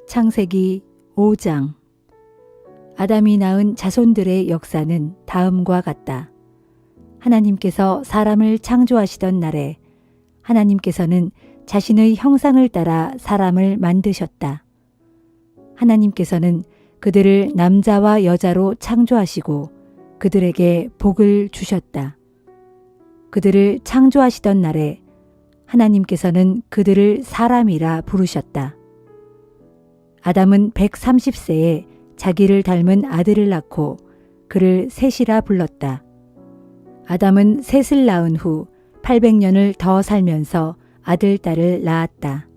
창세기 5장. 아담이 낳은 자손들의 역사는 다음과 같다. 하나님께서 사람을 창조하시던 날에 하나님께서는 자신의 형상을 따라 사람을 만드셨다. 하나님께서는 그들을 남자와 여자로 창조하시고 그들에게 복을 주셨다. 그들을 창조하시던 날에 하나님께서는 그들을 사람이라 부르셨다. 아담은 130세에 자기를 닮은 아들을 낳고 그를 셋이라 불렀다. 아담은 셋을 낳은 후 800년을 더 살면서 아들, 딸을 낳았다.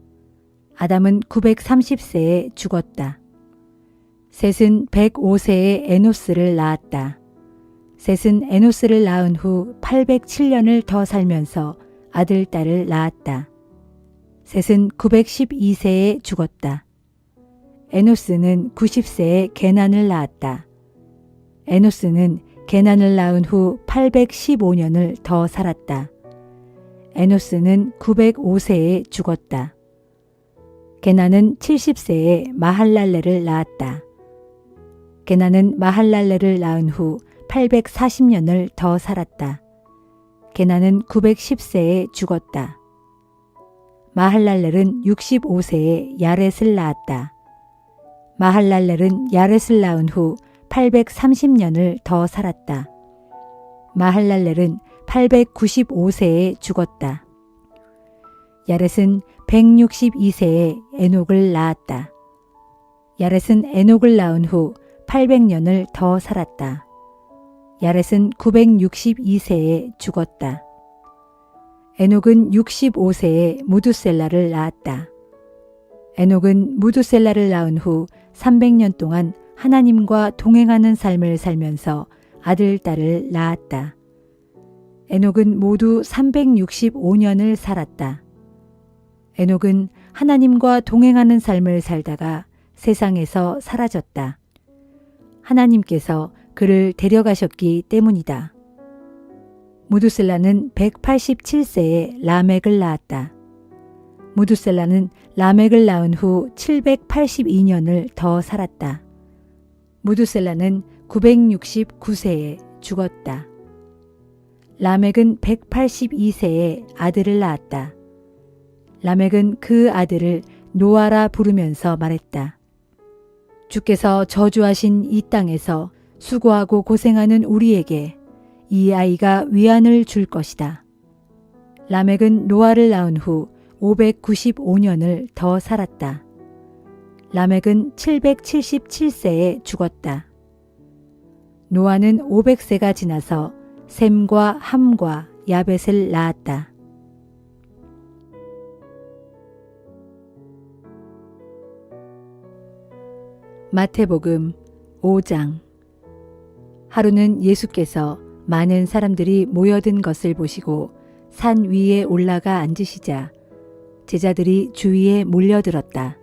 아담은 930세에 죽었다. 셋은 105세에 에노스를 낳았다. 셋은 에노스를 낳은 후 807년을 더 살면서 아들, 딸을 낳았다. 셋은 912세에 죽었다. 에노스는 90세에 게난을 낳았다. 에노스는 게난을 낳은 후 815년을 더 살았다. 에노스는 905세에 죽었다. 게난은 70세에 마할랄레를 낳았다. 게난은 마할랄레를 낳은 후 840년을 더 살았다. 게난은 910세에 죽었다. 마할랄렐은 65세에 야렛을 낳았다. 마할랄렐은 야렛을 낳은 후 830년을 더 살았다. 마할랄렐은 895세에 죽었다. 야렛은 162세에 에녹을 낳았다. 야렛은 에녹을 낳은 후 800년을 더 살았다. 야렛은 962세에 죽었다. 에녹은 65세에 무두셀라를 낳았다. 에녹은 무두셀라를 낳은 후 300년 동안 하나님과 동행하는 삶을 살면서 아들, 딸을 낳았다. 에녹은 모두 365년을 살았다. 에녹은 하나님과 동행하는 삶을 살다가 세상에서 사라졌다. 하나님께서 그를 데려가셨기 때문이다. 무두셀라는 187세에 라멕을 낳았다. 무두셀라는 라멕을 낳은 후 782년을 더 살았다. 무두셀라는 969세에 죽었다. 라멕은 182세에 아들을 낳았다. 라멕은 그 아들을 노아라 부르면서 말했다. 주께서 저주하신 이 땅에서 수고하고 고생하는 우리에게 이 아이가 위안을 줄 것이다. 라멕은 노아를 낳은 후 595년을 더 살았다. 라멕은 777세에 죽었다. 노아는 500세가 지나서 셈과 함과 야벳을 낳았다. 마태복음 5장. 하루는 예수께서 많은 사람들이 모여든 것을 보시고 산 위에 올라가 앉으시자 제자들이 주위에 몰려들었다.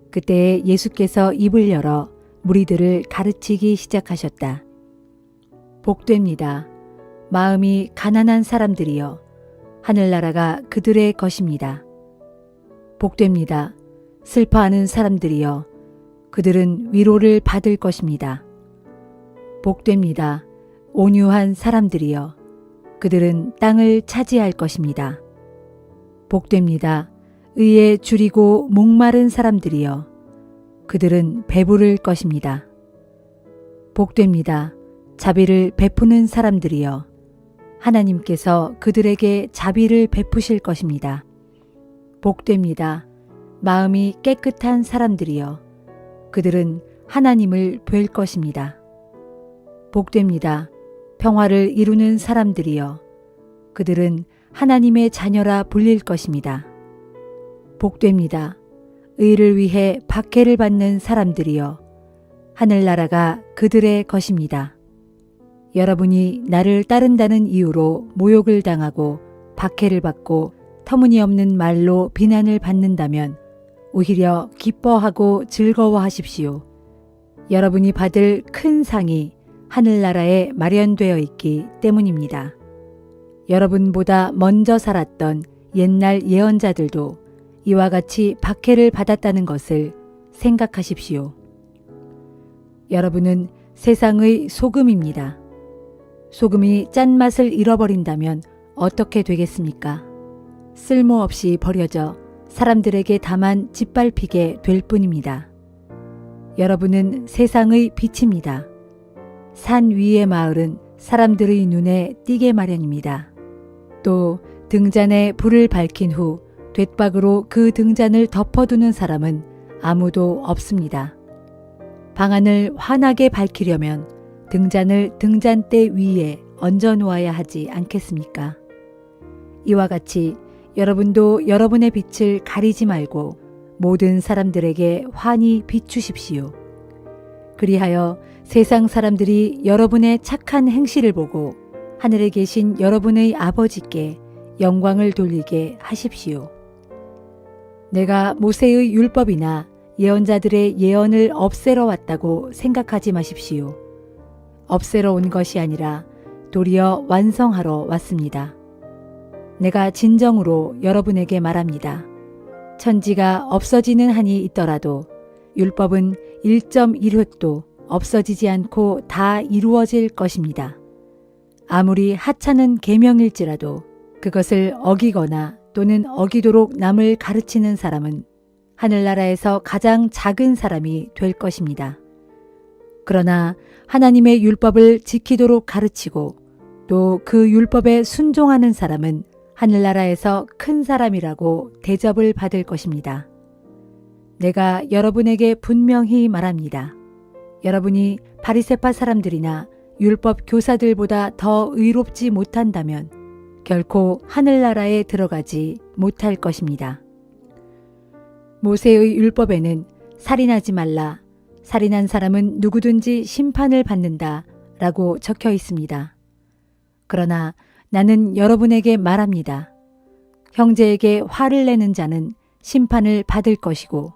그때 예수께서 입을 열어 무리들을 가르치기 시작하셨다. 복됩니다. 마음이 가난한 사람들이여, 하늘나라가 그들의 것입니다. 복됩니다. 슬퍼하는 사람들이여, 그들은 위로를 받을 것입니다. 복됩니다. 온유한 사람들이여, 그들은 땅을 차지할 것입니다. 복됩니다. 의에 줄이고 목마른 사람들이여, 그들은 배부를 것입니다. 복됩니다. 자비를 베푸는 사람들이여, 하나님께서 그들에게 자비를 베푸실 것입니다. 복됩니다. 마음이 깨끗한 사람들이여, 그들은 하나님을 뵐 것입니다. 복됩니다. 평화를 이루는 사람들이여, 그들은 하나님의 자녀라 불릴 것입니다. 복됩니다. 의를 위해 박해를 받는 사람들이여, 하늘나라가 그들의 것입니다. 여러분이 나를 따른다는 이유로 모욕을 당하고 박해를 받고 터무니없는 말로 비난을 받는다면 오히려 기뻐하고 즐거워하십시오. 여러분이 받을 큰 상이 하늘나라에 마련되어 있기 때문입니다. 여러분보다 먼저 살았던 옛날 예언자들도 이와 같이 박해를 받았다는 것을 생각하십시오. 여러분은 세상의 소금입니다. 소금이 짠맛을 잃어버린다면 어떻게 되겠습니까? 쓸모없이 버려져 사람들에게 다만 짓밟히게 될 뿐입니다. 여러분은 세상의 빛입니다. 산 위의 마을은 사람들의 눈에 띄게 마련입니다. 또 등잔에 불을 밝힌 후 돛박으로 그 등잔을 덮어두는 사람은 아무도 없습니다. 방안을 환하게 밝히려면 등잔을 등잔대 위에 얹어 놓아야 하지 않겠습니까? 이와 같이 여러분도 여러분의 빛을 가리지 말고 모든 사람들에게 환히 비추십시오. 그리하여 세상 사람들이 여러분의 착한 행실을 보고 하늘에 계신 여러분의 아버지께 영광을 돌리게 하십시오. 내가 모세의 율법이나 예언자들의 예언을 없애러 왔다고 생각하지 마십시오. 없애러 온 것이 아니라 도리어 완성하러 왔습니다. 내가 진정으로 여러분에게 말합니다. 천지가 없어지는 한이 있더라도 율법은 1.1획도 없어지지 않고 다 이루어질 것입니다. 아무리 하찮은 계명일지라도 그것을 어기거나 또는 어기도록 남을 가르치는 사람은 하늘나라에서 가장 작은 사람이 될 것입니다. 그러나 하나님의 율법을 지키도록 가르치고 또 그 율법에 순종하는 사람은 하늘나라에서 큰 사람이라고 대접을 받을 것입니다. 내가 여러분에게 분명히 말합니다. 여러분이 바리새파 사람들이나 율법 교사들보다 더 의롭지 못한다면 결코 하늘나라에 들어가지 못할 것입니다. 모세의 율법에는 살인하지 말라, 살인한 사람은 누구든지 심판을 받는다 라고 적혀 있습니다. 그러나 나는 여러분에게 말합니다. 형제에게 화를 내는 자는 심판을 받을 것이고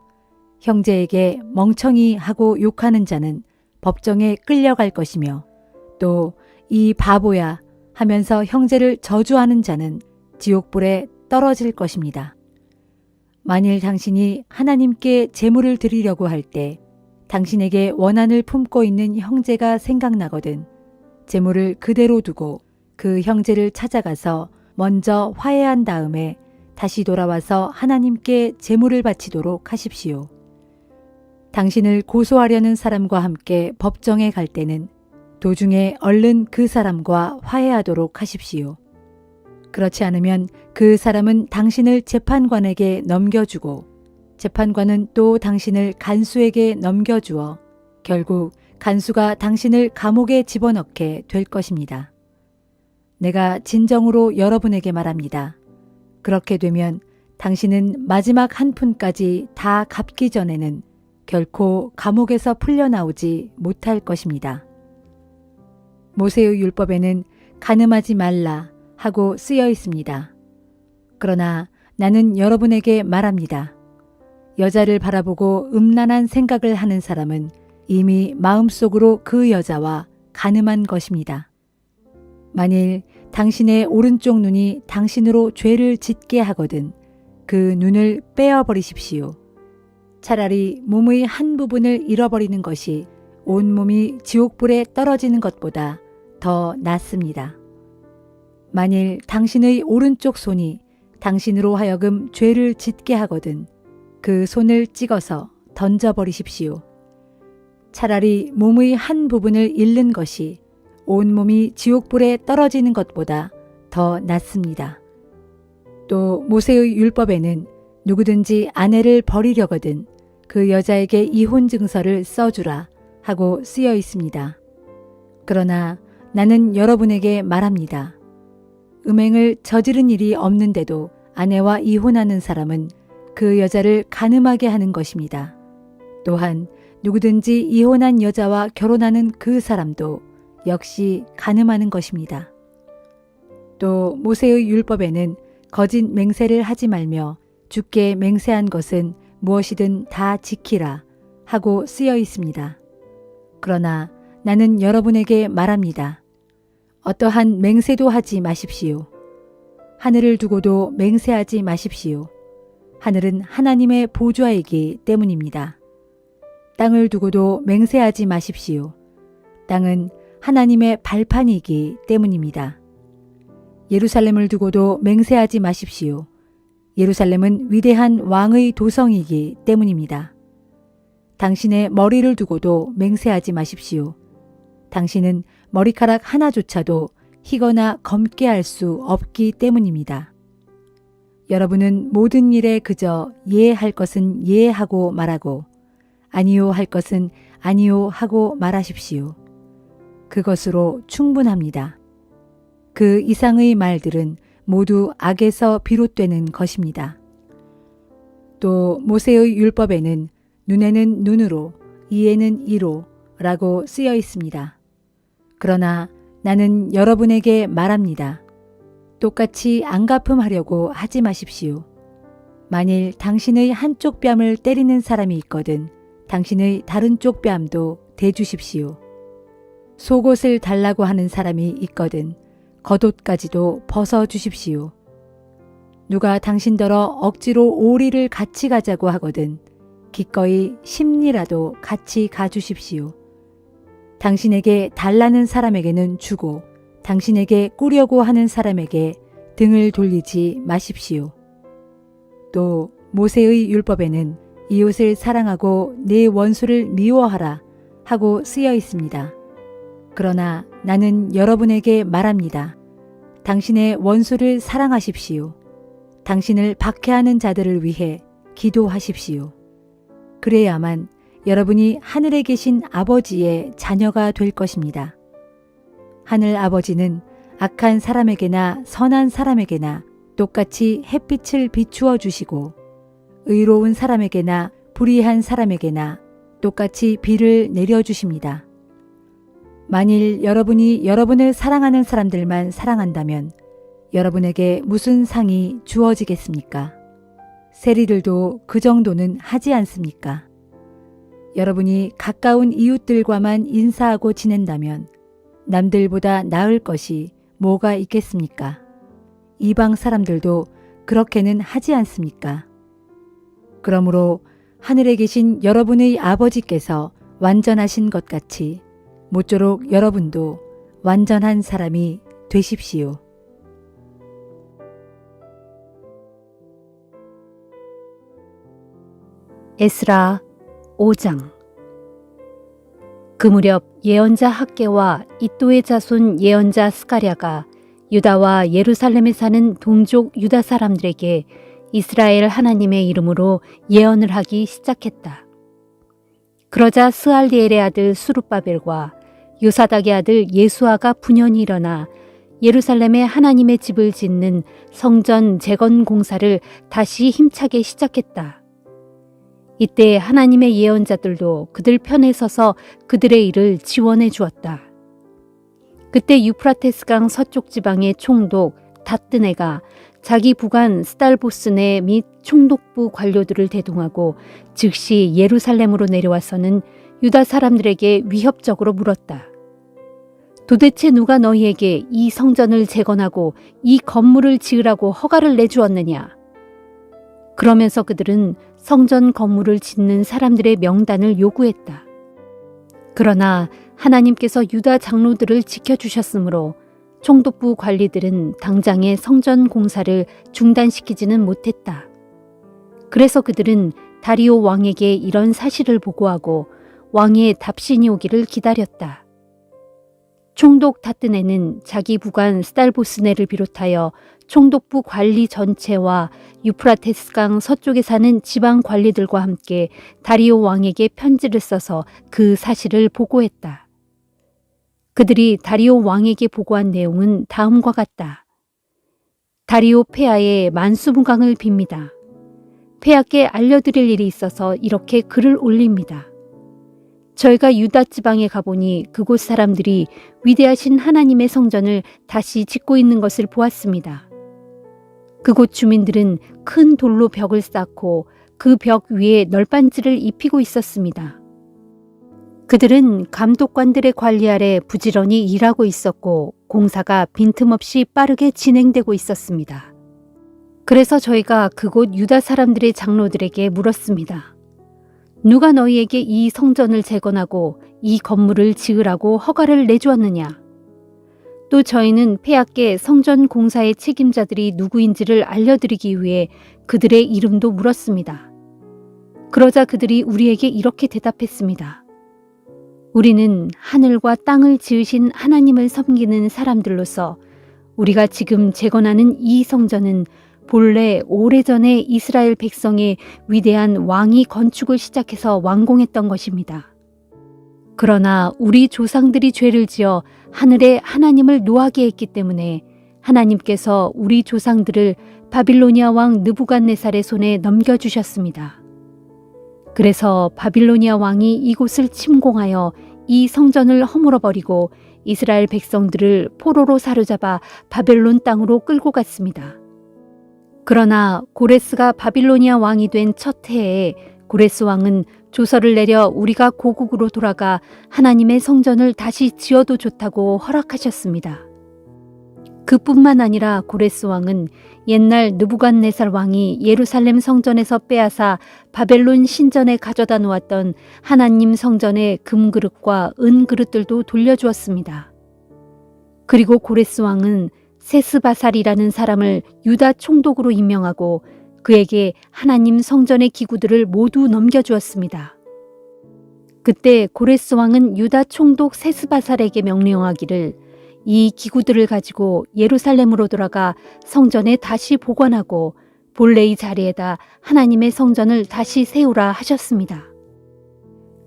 형제에게 멍청이 하고 욕하는 자는 법정에 끌려갈 것이며 또 이 바보야 하면서 형제를 저주하는 자는 지옥불에 떨어질 것입니다. 만일 당신이 하나님께 제물을 드리려고 할 때 당신에게 원한을 품고 있는 형제가 생각나거든 제물을 그대로 두고 그 형제를 찾아가서 먼저 화해한 다음에 다시 돌아와서 하나님께 제물을 바치도록 하십시오. 당신을 고소하려는 사람과 함께 법정에 갈 때는 도중에 얼른 그 사람과 화해하도록 하십시오. 그렇지 않으면 그 사람은 당신을 재판관에게 넘겨주고 재판관은 또 당신을 간수에게 넘겨주어 결국 간수가 당신을 감옥에 집어넣게 될 것입니다. 내가 진정으로 여러분에게 말합니다. 그렇게 되면 당신은 마지막 한 푼까지 다 갚기 전에는 결코 감옥에서 풀려나오지 못할 것입니다. 모세의 율법에는 간음하지 말라 하고 쓰여 있습니다. 그러나 나는 여러분에게 말합니다. 여자를 바라보고 음란한 생각을 하는 사람은 이미 마음속으로 그 여자와 간음한 것입니다. 만일 당신의 오른쪽 눈이 당신으로 죄를 짓게 하거든 그 눈을 빼어버리십시오. 차라리 몸의 한 부분을 잃어버리는 것이 온몸이 지옥불에 떨어지는 것보다 더 낫습니다. 만일 당신의 오른쪽 손이 당신으로 하여금 죄를 짓게 하거든 그 손을 찍어서 던져버리십시오. 차라리 몸의 한 부분을 잃는 것이 온몸이 지옥불에 떨어지는 것보다 더 낫습니다. 또 모세의 율법에는 누구든지 아내를 버리려거든 그 여자에게 이혼 증서를 써주라 하고 쓰여 있습니다. 그러나 나는 여러분에게 말합니다. 음행을 저지른 일이 없는데도 아내와 이혼하는 사람은 그 여자를 간음하게 하는 것입니다. 또한 누구든지 이혼한 여자와 결혼하는 그 사람도 역시 간음하는 것입니다. 또 모세의 율법에는 거짓 맹세를 하지 말며 주께 맹세한 것은 무엇이든 다 지키라 하고 쓰여 있습니다. 그러나 나는 여러분에게 말합니다. 어떠한 맹세도 하지 마십시오. 하늘을 두고도 맹세하지 마십시오. 하늘은 하나님의 보좌이기 때문입니다. 땅을 두고도 맹세하지 마십시오. 땅은 하나님의 발판이기 때문입니다. 예루살렘을 두고도 맹세하지 마십시오. 예루살렘은 위대한 왕의 도성이기 때문입니다. 당신의 머리를 두고도 맹세하지 마십시오. 당신은 머리카락 하나조차도 희거나 검게 할 수 없기 때문입니다. 여러분은 모든 일에 그저 예할 것은 예하고 말하고 아니요 할 것은 아니요 하고 말하십시오. 그것으로 충분합니다. 그 이상의 말들은 모두 악에서 비롯되는 것입니다. 또 모세의 율법에는 눈에는 눈으로, 이에는 이로 라고 쓰여 있습니다. 그러나 나는 여러분에게 말합니다. 똑같이 안갚음하려고 하지 마십시오. 만일 당신의 한쪽 뺨을 때리는 사람이 있거든 당신의 다른 쪽 뺨도 대주십시오. 속옷을 달라고 하는 사람이 있거든 겉옷까지도 벗어주십시오. 누가 당신더러 억지로 오리를 같이 가자고 하거든 기꺼이 십리라도 같이 가주십시오. 당신에게 달라는 사람에게는 주고 당신에게 꾸려고 하는 사람에게 등을 돌리지 마십시오. 또 모세의 율법에는 이웃을 사랑하고 내 원수를 미워하라 하고 쓰여 있습니다. 그러나 나는 여러분에게 말합니다. 당신의 원수를 사랑하십시오. 당신을 박해하는 자들을 위해 기도하십시오. 그래야만 여러분이 하늘에 계신 아버지의 자녀가 될 것입니다. 하늘 아버지는 악한 사람에게나 선한 사람에게나 똑같이 햇빛을 비추어 주시고 의로운 사람에게나 불의한 사람에게나 똑같이 비를 내려주십니다. 만일 여러분이 여러분을 사랑하는 사람들만 사랑한다면 여러분에게 무슨 상이 주어지겠습니까? 세리들도 그 정도는 하지 않습니까? 여러분이 가까운 이웃들과만 인사하고 지낸다면 남들보다 나을 것이 뭐가 있겠습니까? 이방 사람들도 그렇게는 하지 않습니까? 그러므로 하늘에 계신 여러분의 아버지께서 완전하신 것 같이 모쪼록 여러분도 완전한 사람이 되십시오. 에스라 5장. 그 무렵 예언자 학개와 이또의 자손 예언자 스가랴가 유다와 예루살렘에 사는 동족 유다 사람들에게 이스라엘 하나님의 이름으로 예언을 하기 시작했다. 그러자 스알디엘의 아들 수룹바벨과 요사닥의 아들 예수아가 분연히 일어나 예루살렘에 하나님의 집을 짓는 성전 재건 공사를 다시 힘차게 시작했다. 이때 하나님의 예언자들도 그들 편에 서서 그들의 일을 지원해 주었다. 그때 유프라테스강 서쪽 지방의 총독 다뜨네가 자기 부관 스달보스네 및 총독부 관료들을 대동하고 즉시 예루살렘으로 내려와서는 유다 사람들에게 위협적으로 물었다. 도대체 누가 너희에게 이 성전을 재건하고 이 건물을 지으라고 허가를 내주었느냐? 그러면서 그들은 성전 건물을 짓는 사람들의 명단을 요구했다. 그러나 하나님께서 유다 장로들을 지켜주셨으므로 총독부 관리들은 당장에 성전 공사를 중단시키지는 못했다. 그래서 그들은 다리오 왕에게 이런 사실을 보고하고 왕의 답신이 오기를 기다렸다. 총독 다뜨네는 자기 부관 스달보스네를 비롯하여 총독부 관리 전체와 유프라테스강 서쪽에 사는 지방 관리들과 함께 다리오 왕에게 편지를 써서 그 사실을 보고했다. 그들이 다리오 왕에게 보고한 내용은 다음과 같다. 다리오 폐하의 만수무강을 빕니다. 폐하께 알려드릴 일이 있어서 이렇게 글을 올립니다. 저희가 유다 지방에 가보니 그곳 사람들이 위대하신 하나님의 성전을 다시 짓고 있는 것을 보았습니다. 그곳 주민들은 큰 돌로 벽을 쌓고 그 벽 위에 널빤지를 입히고 있었습니다. 그들은 감독관들의 관리 아래 부지런히 일하고 있었고 공사가 빈틈없이 빠르게 진행되고 있었습니다. 그래서 저희가 그곳 유다 사람들의 장로들에게 물었습니다. 누가 너희에게 이 성전을 재건하고 이 건물을 지으라고 허가를 내주었느냐? 또 저희는 폐하께 성전 공사의 책임자들이 누구인지를 알려드리기 위해 그들의 이름도 물었습니다. 그러자 그들이 우리에게 이렇게 대답했습니다. 우리는 하늘과 땅을 지으신 하나님을 섬기는 사람들로서 우리가 지금 재건하는 이 성전은 본래 오래전에 이스라엘 백성의 위대한 왕이 건축을 시작해서 완공했던 것입니다. 그러나 우리 조상들이 죄를 지어 하늘의 하나님을 노하게 했기 때문에 하나님께서 우리 조상들을 바빌로니아 왕 느부갓네살의 손에 넘겨주셨습니다. 그래서 바빌로니아 왕이 이곳을 침공하여 이 성전을 허물어버리고 이스라엘 백성들을 포로로 사로잡아 바벨론 땅으로 끌고 갔습니다. 그러나 고레스가 바빌로니아 왕이 된 첫 해에 고레스 왕은 조서를 내려 우리가 고국으로 돌아가 하나님의 성전을 다시 지어도 좋다고 허락하셨습니다. 그뿐만 아니라 고레스 왕은 옛날 느부갓네살 왕이 예루살렘 성전에서 빼앗아 바벨론 신전에 가져다 놓았던 하나님 성전의 금그릇과 은그릇들도 돌려주었습니다. 그리고 고레스 왕은 세스바살이라는 사람을 유다 총독으로 임명하고 그에게 하나님 성전의 기구들을 모두 넘겨주었습니다. 그때 고레스 왕은 유다 총독 세스바살에게 명령하기를 이 기구들을 가지고 예루살렘으로 돌아가 성전에 다시 보관하고 본래의 자리에다 하나님의 성전을 다시 세우라 하셨습니다.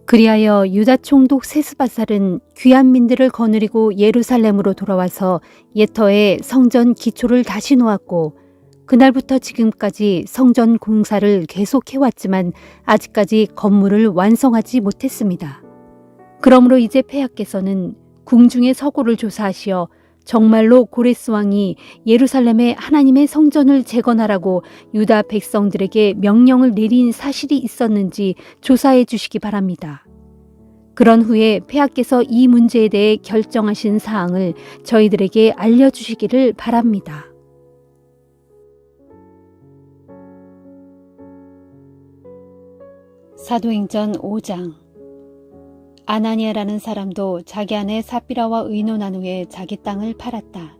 그리하여 유다 총독 세스바살은 귀한 민들을 거느리고 예루살렘으로 돌아와서 옛터에 성전 기초를 다시 놓았고 그날부터 지금까지 성전 공사를 계속해왔지만 아직까지 건물을 완성하지 못했습니다. 그러므로 이제 폐하께서는 궁중의 서고를 조사하시어 정말로 고레스 왕이 예루살렘에 하나님의 성전을 재건하라고 유다 백성들에게 명령을 내린 사실이 있었는지 조사해 주시기 바랍니다. 그런 후에 폐하께서 이 문제에 대해 결정하신 사항을 저희들에게 알려주시기를 바랍니다. 사도행전 5장. 아나니아라는 사람도 자기 아내 삽비라와 의논한 후에 자기 땅을 팔았다.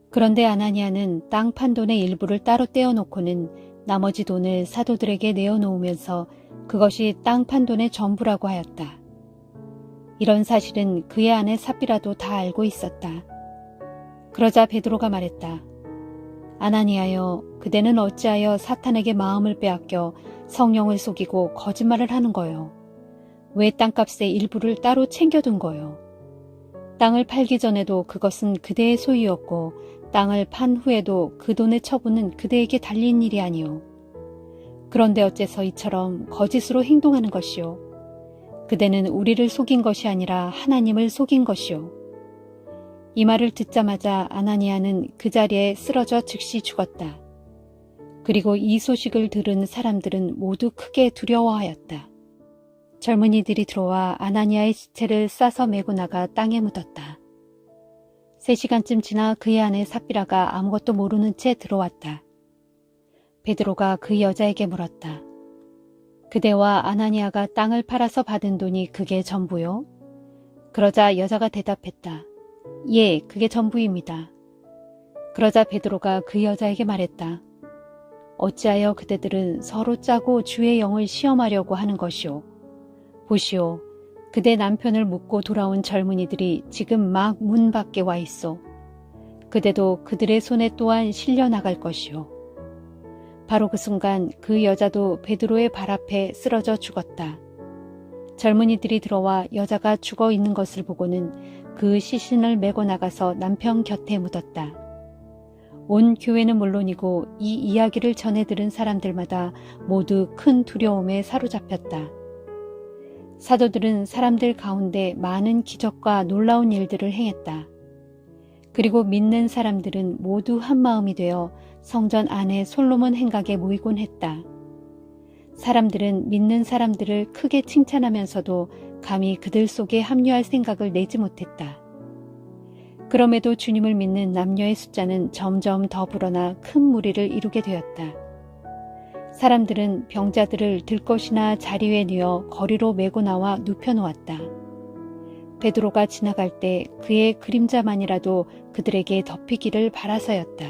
그런데 아나니아는 땅 판 돈의 일부를 따로 떼어놓고는 나머지 돈을 사도들에게 내어놓으면서 그것이 땅 판 돈의 전부라고 하였다. 이런 사실은 그의 아내 삽비라도 다 알고 있었다. 그러자 베드로가 말했다. 아나니아여, 그대는 어찌하여 사탄에게 마음을 빼앗겨 성령을 속이고 거짓말을 하는 거요? 왜 땅값의 일부를 따로 챙겨둔 거요? 땅을 팔기 전에도 그것은 그대의 소유였고 땅을 판 후에도 그 돈의 처분은 그대에게 달린 일이 아니오. 그런데 어째서 이처럼 거짓으로 행동하는 것이오? 그대는 우리를 속인 것이 아니라 하나님을 속인 것이오. 이 말을 듣자마자 아나니아는 그 자리에 쓰러져 즉시 죽었다. 그리고 이 소식을 들은 사람들은 모두 크게 두려워하였다. 젊은이들이 들어와 아나니아의 시체를 싸서 메고 나가 땅에 묻었다. 3시간쯤 지나 그의 아내 삽비라가 아무것도 모르는 채 들어왔다. 베드로가 그 여자에게 물었다. 그대와 아나니아가 땅을 팔아서 받은 돈이 그게 전부요? 그러자 여자가 대답했다. 예, 그게 전부입니다. 그러자 베드로가 그 여자에게 말했다. 어찌하여 그대들은 서로 짜고 주의 영을 시험하려고 하는 것이오? 보시오, 그대 남편을 묻고 돌아온 젊은이들이 지금 막 문 밖에 와 있어. 그대도 그들의 손에 또한 실려 나갈 것이오. 바로 그 순간 그 여자도 베드로의 발 앞에 쓰러져 죽었다. 젊은이들이 들어와 여자가 죽어 있는 것을 보고는 그 시신을 메고 나가서 남편 곁에 묻었다. 온 교회는 물론이고 이 이야기를 전해 들은 사람들마다 모두 큰 두려움에 사로잡혔다. 사도들은 사람들 가운데 많은 기적과 놀라운 일들을 행했다. 그리고 믿는 사람들은 모두 한마음이 되어 성전 안에 솔로몬 행각에 모이곤 했다. 사람들은 믿는 사람들을 크게 칭찬하면서도 감히 그들 속에 합류할 생각을 내지 못했다. 그럼에도 주님을 믿는 남녀의 숫자는 점점 더 불어나 큰 무리를 이루게 되었다. 사람들은 병자들을 들것이나 자리 위에 뉘어 거리로 메고 나와 눕혀놓았다. 베드로가 지나갈 때 그의 그림자만이라도 그들에게 덮이기를 바라서였다.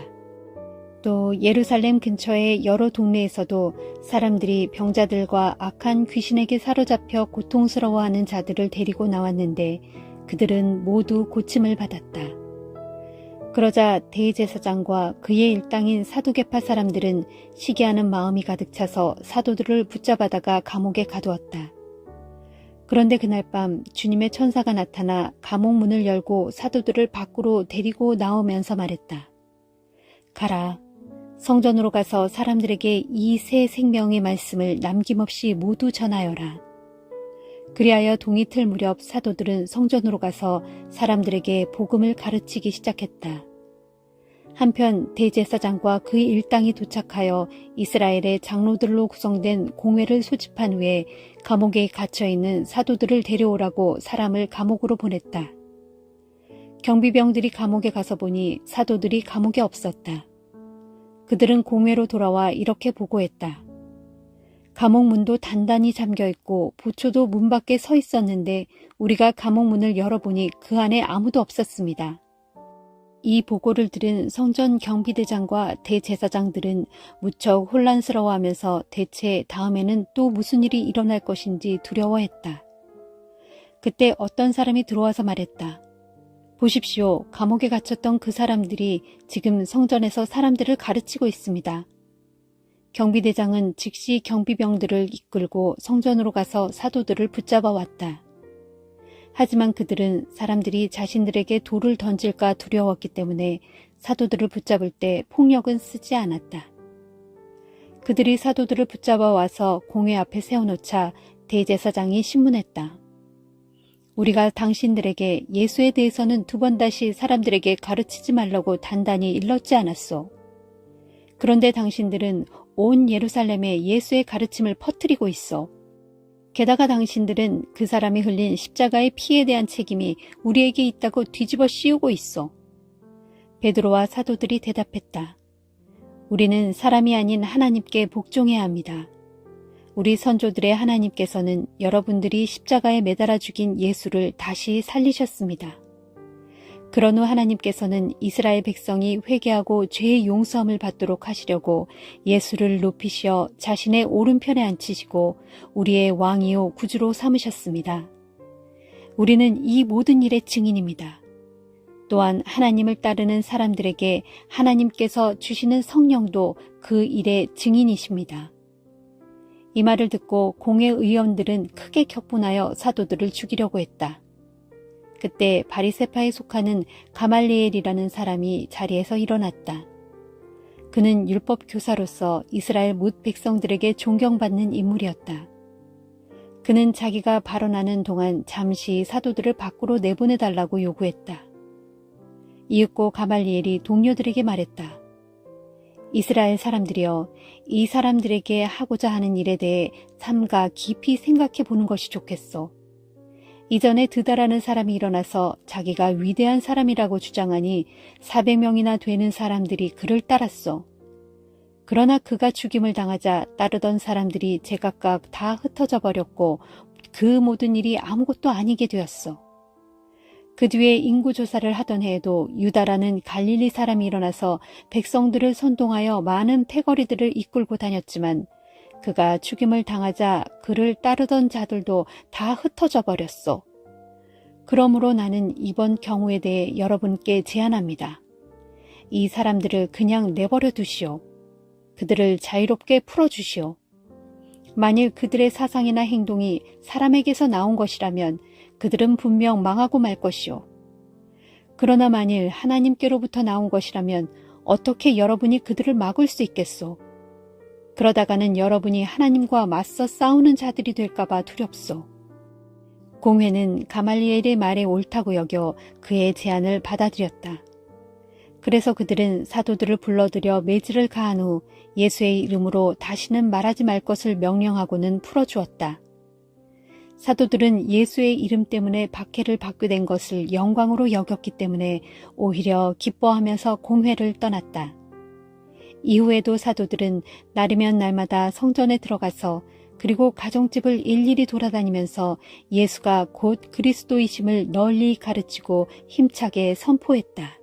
또 예루살렘 근처의 여러 동네에서도 사람들이 병자들과 악한 귀신에게 사로잡혀 고통스러워하는 자들을 데리고 나왔는데 그들은 모두 고침을 받았다. 그러자 대제사장과 그의 일당인 사두개파 사람들은 시기하는 마음이 가득 차서 사도들을 붙잡아다가 감옥에 가두었다. 그런데 그날 밤 주님의 천사가 나타나 감옥 문을 열고 사도들을 밖으로 데리고 나오면서 말했다. 가라. 성전으로 가서 사람들에게 이 새 생명의 말씀을 남김없이 모두 전하여라. 그리하여 동이 틀 무렵 사도들은 성전으로 가서 사람들에게 복음을 가르치기 시작했다. 한편 대제사장과 그의 일당이 도착하여 이스라엘의 장로들로 구성된 공회를 소집한 후에 감옥에 갇혀있는 사도들을 데려오라고 사람을 감옥으로 보냈다. 경비병들이 감옥에 가서 보니 사도들이 감옥에 없었다. 그들은 공회로 돌아와 이렇게 보고했다. 감옥 문도 단단히 잠겨있고 보초도 문 밖에 서 있었는데 우리가 감옥 문을 열어보니 그 안에 아무도 없었습니다. 이 보고를 들은 성전 경비대장과 대제사장들은 무척 혼란스러워하면서 대체 다음에는 또 무슨 일이 일어날 것인지 두려워했다. 그때 어떤 사람이 들어와서 말했다. 보십시오. 감옥에 갇혔던 그 사람들이 지금 성전에서 사람들을 가르치고 있습니다. 경비대장은 즉시 경비병들을 이끌고 성전으로 가서 사도들을 붙잡아 왔다. 하지만 그들은 사람들이 자신들에게 돌을 던질까 두려웠기 때문에 사도들을 붙잡을 때 폭력은 쓰지 않았다. 그들이 사도들을 붙잡아 와서 공회 앞에 세워놓자 대제사장이 신문했다. 우리가 당신들에게 예수에 대해서는 두 번 다시 사람들에게 가르치지 말라고 단단히 일렀지 않았소. 그런데 당신들은 온 예루살렘에 예수의 가르침을 퍼뜨리고 있어. 게다가 당신들은 그 사람이 흘린 십자가의 피에 대한 책임이 우리에게 있다고 뒤집어 씌우고 있어. 베드로와 사도들이 대답했다. 우리는 사람이 아닌 하나님께 복종해야 합니다. 우리 선조들의 하나님께서는 여러분들이 십자가에 매달아 죽인 예수를 다시 살리셨습니다. 그런 후 하나님께서는 이스라엘 백성이 회개하고 죄의 용서함을 받도록 하시려고 예수를 높이시어 자신의 오른편에 앉히시고 우리의 왕이요 구주로 삼으셨습니다. 우리는 이 모든 일의 증인입니다. 또한 하나님을 따르는 사람들에게 하나님께서 주시는 성령도 그 일의 증인이십니다. 이 말을 듣고 공회 의원들은 크게 격분하여 사도들을 죽이려고 했다. 그때 바리새파에 속하는 가말리엘이라는 사람이 자리에서 일어났다. 그는 율법 교사로서 이스라엘 뭇 백성들에게 존경받는 인물이었다. 그는 자기가 발언하는 동안 잠시 사도들을 밖으로 내보내달라고 요구했다. 이윽고 가말리엘이 동료들에게 말했다. 이스라엘 사람들이여, 이 사람들에게 하고자 하는 일에 대해 삼가 깊이 생각해 보는 것이 좋겠소. 이전에 드다라는 사람이 일어나서 자기가 위대한 사람이라고 주장하니 400명이나 되는 사람들이 그를 따랐소. 그러나 그가 죽임을 당하자 따르던 사람들이 제각각 다 흩어져 버렸고 그 모든 일이 아무것도 아니게 되었소. 그 뒤에 인구조사를 하던 해에도 유다라는 갈릴리 사람이 일어나서 백성들을 선동하여 많은 패거리들을 이끌고 다녔지만 그가 죽임을 당하자 그를 따르던 자들도 다 흩어져 버렸소. 그러므로 나는 이번 경우에 대해 여러분께 제안합니다. 이 사람들을 그냥 내버려 두시오. 그들을 자유롭게 풀어주시오. 만일 그들의 사상이나 행동이 사람에게서 나온 것이라면 그들은 분명 망하고 말 것이오. 그러나 만일 하나님께로부터 나온 것이라면 어떻게 여러분이 그들을 막을 수 있겠소? 그러다가는 여러분이 하나님과 맞서 싸우는 자들이 될까봐 두렵소. 공회는 가말리엘의 말에 옳다고 여겨 그의 제안을 받아들였다. 그래서 그들은 사도들을 불러들여 매질을 가한 후 예수의 이름으로 다시는 말하지 말 것을 명령하고는 풀어주었다. 사도들은 예수의 이름 때문에 박해를 받게 된 것을 영광으로 여겼기 때문에 오히려 기뻐하면서 공회를 떠났다. 이후에도 사도들은 날이면 날마다 성전에 들어가서 그리고 가정집을 일일이 돌아다니면서 예수가 곧 그리스도이심을 널리 가르치고 힘차게 선포했다.